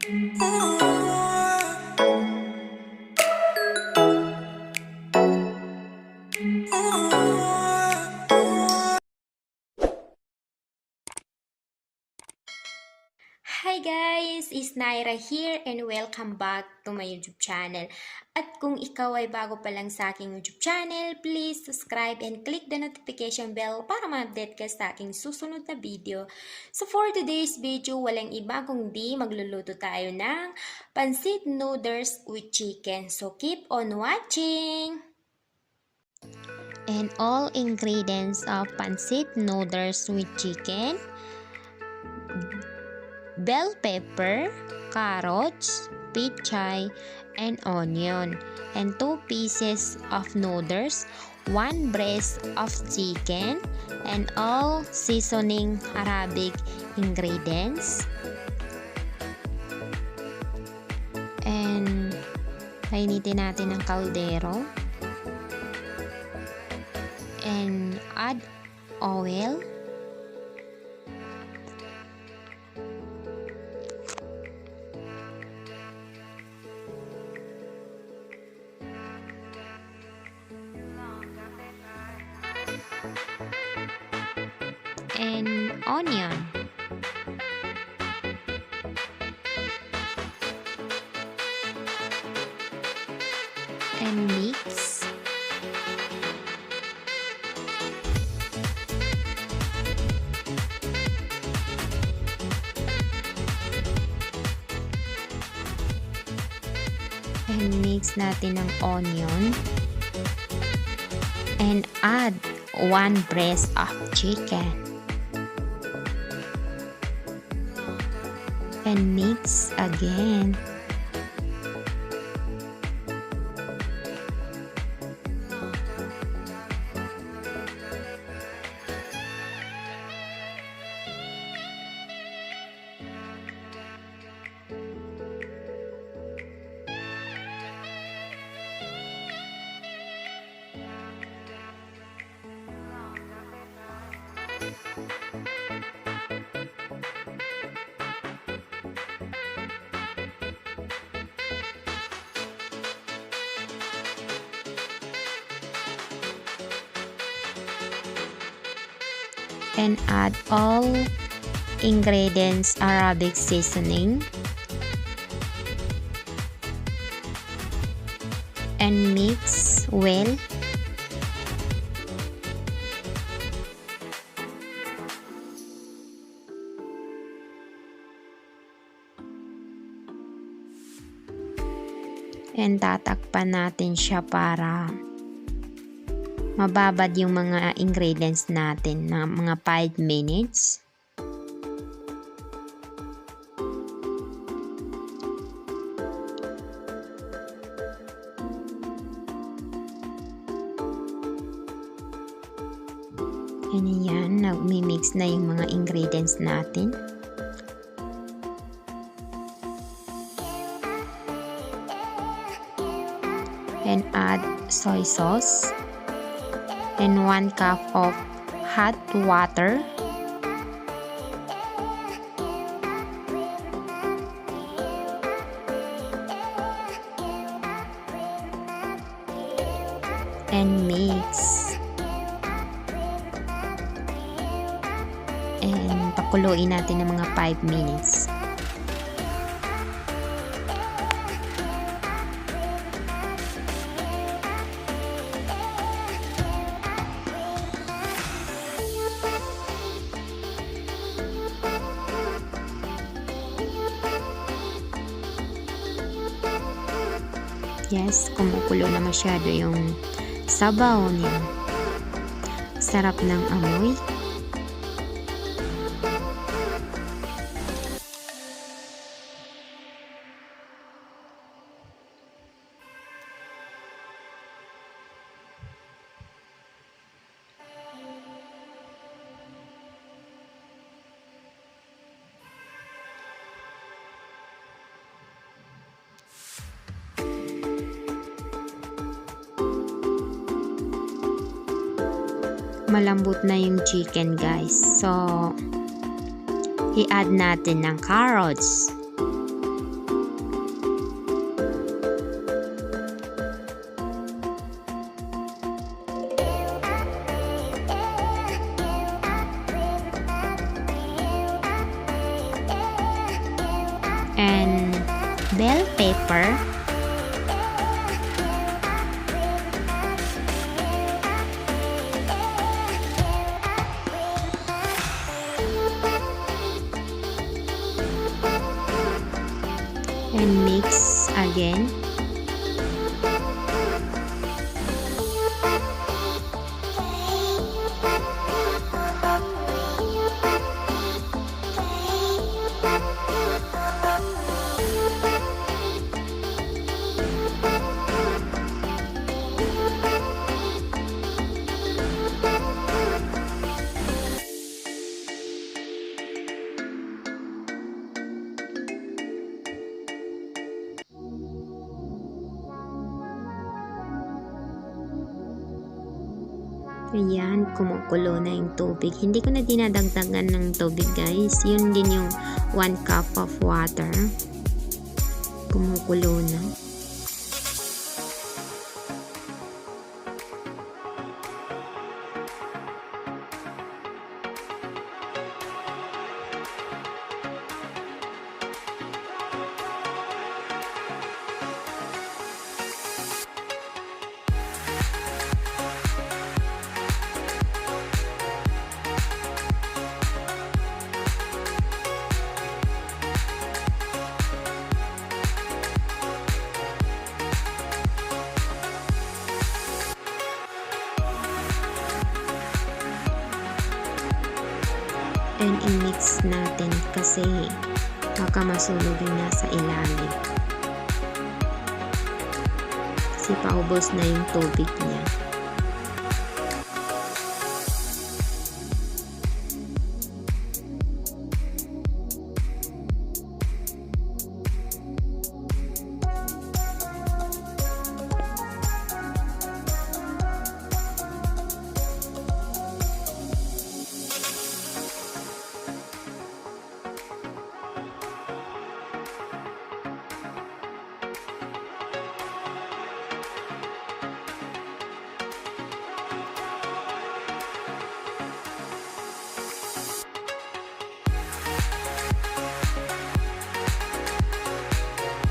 Hi guys! Esnaira here and welcome back to my YouTube channel. At kung ikaw ay bago pa lang sa aking YouTube channel, please subscribe and click the notification bell para ma-update ka sa aking susunod na video. So for today's video, walang iba kundi magluluto tayo ng Pancit Noodles with chicken. So keep on watching! And all ingredients of Pancit Noodles with chicken: bell pepper, carrots, pechay, and onion, and 2 pieces of noodles, 1 breast of chicken, and all seasoning Arabic ingredients. And painitin natin ng kaldero. And add oil. And onion. And mix. And mix natin ang onion. And add 1 breast of chicken. And mix again. And add all ingredients Arabic seasoning. And mix well. And tatakpan natin siya para mababad yung mga ingredients natin na mga 5 minutes. And yan, nagmi-mix na yung mga ingredients natin. And add soy sauce. And 1 cup of hot water. And mix. And pakuluin natin ng mga 5 minutes. Yes, kumukulo na masyado yung sabaw niya. Sarap ng amoy. Malambot na yung chicken, guys. So, i-add natin ng carrots. and bell pepper, and mix again. Ayan, kumukulo na yung tubig. Hindi ko na dinadagdagan ng tubig, guys. Yun din yung 1 cup of water. Kumukulo na. And i-mix natin kasi baka masunog yung nasa ilalim. Kasi paubos na yung tubig niya.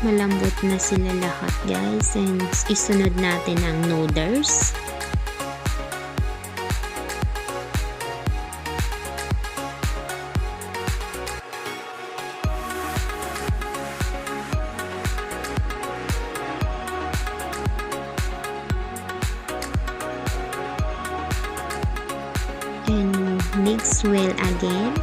Malambot na sila lahat, guys, and isunod natin ang noodles. And mix well again.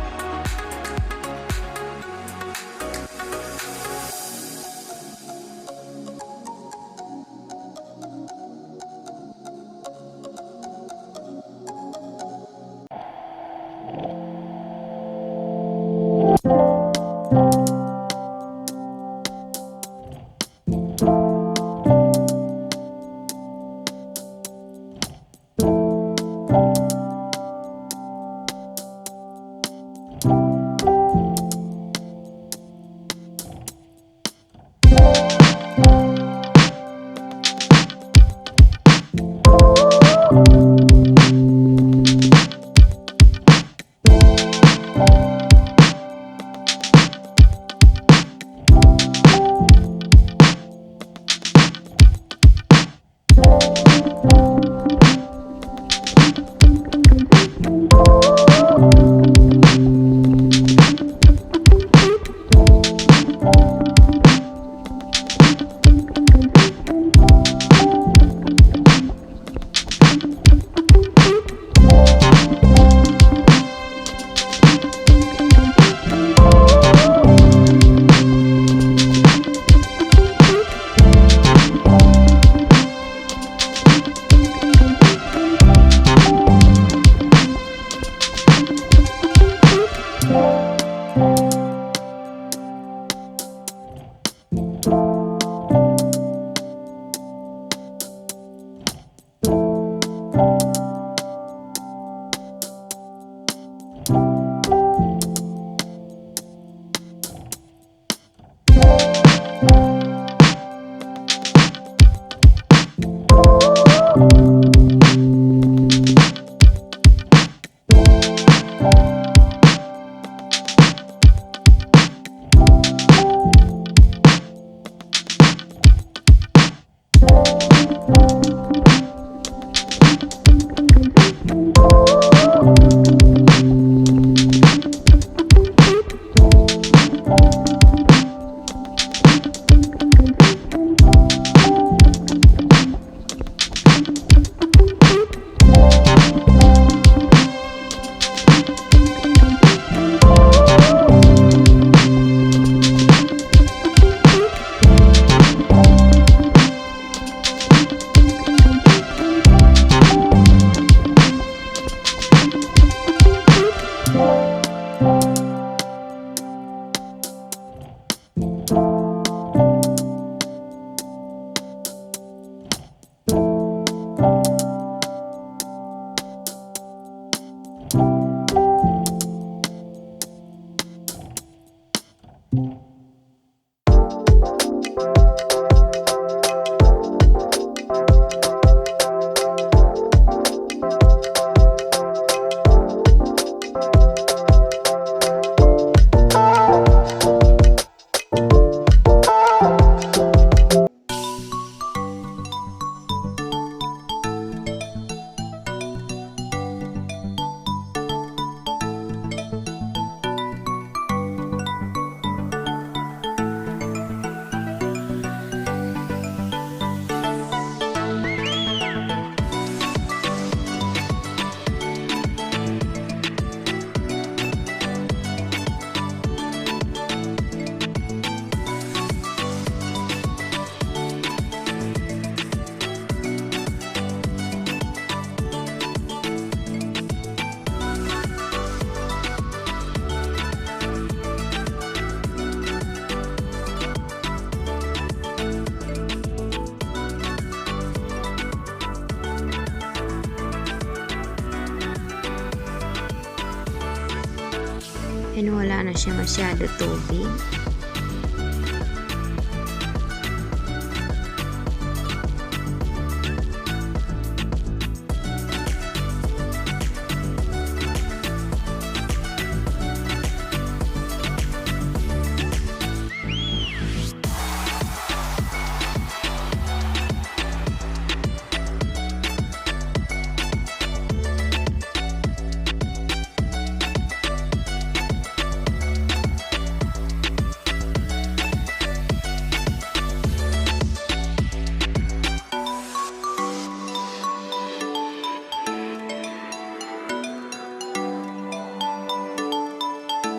wala na siya masyado tubig.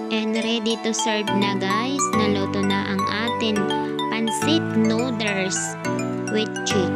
And ready to serve na guys. Naluto na ang atin pancit noodles with chicken.